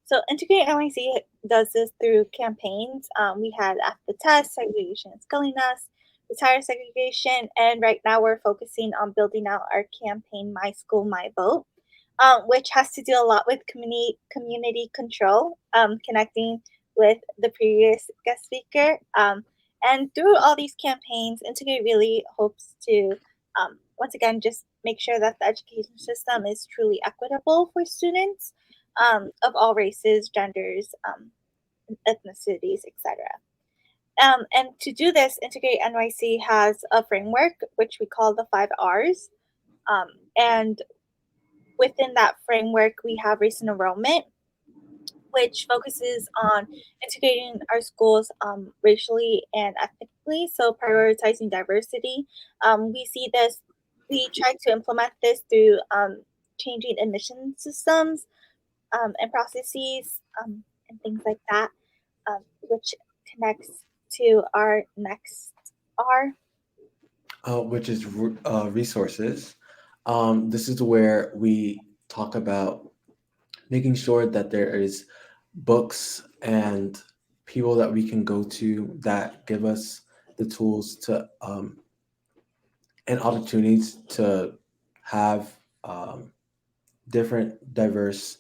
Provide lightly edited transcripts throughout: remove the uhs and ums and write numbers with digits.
So IntegrateNYC does this through campaigns. We had After the Test, Segregation is Killing Us, Retire Segregation, and right now we're focusing on building out our campaign, My School, My Vote, which has to do a lot with community control, connecting with the previous guest speaker. And through all these campaigns, Integrate really hopes to, once again, just make sure that the education system is truly equitable for students of all races, genders, ethnicities, etc. And to do this, Integrate NYC has a framework which we call the 5R's. And within that framework, we have recent enrollment, which focuses on integrating our schools racially and ethnically, so prioritizing diversity. We try to implement this through changing admission systems and processes and things like that, which connects to our next R. Which is resources. This is where we talk about making sure that there is books and people that we can go to that give us the tools to and opportunities to have different, diverse,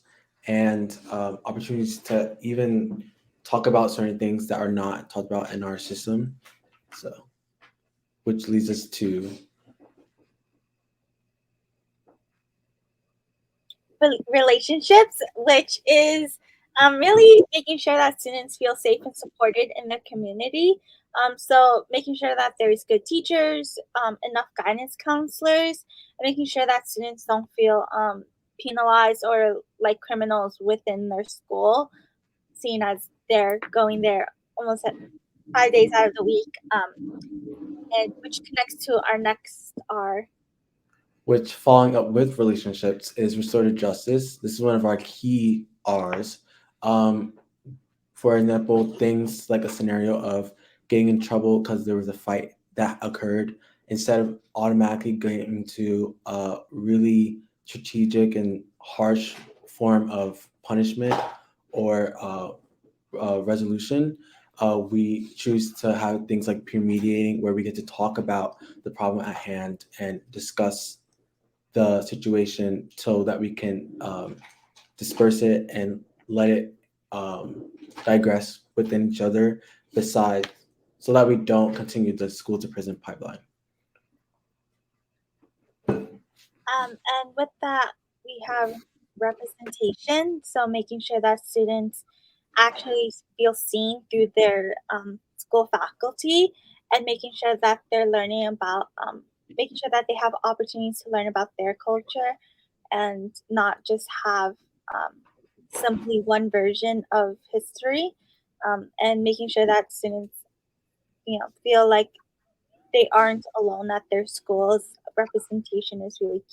and opportunities to even talk about certain things that are not talked about in our system. So, which leads us to Relationships, which is really making sure that students feel safe and supported in their community. So making sure that there's good teachers, enough guidance counselors, and making sure that students don't feel penalized or like criminals within their school, seeing as they're going there almost 5 days out of the week, and which connects to our next R. which following up with relationships is restorative justice. This is one of our key R's. Um, for example, things like a scenario of getting in trouble because there was a fight that occurred, instead of automatically getting into a really strategic and harsh form of punishment or resolution, we choose to have things like peer mediating, where we get to talk about the problem at hand and discuss the situation so that we can disperse it and let it um, digress within each other, besides, so that we don't continue the school to prison pipeline. And with that, we have representation. So making sure that students actually feel seen through their school faculty, and making sure that they're learning about, making sure that they have opportunities to learn about their culture and not just have simply one version of history, and making sure that students, feel like they aren't alone at their schools. Representation is really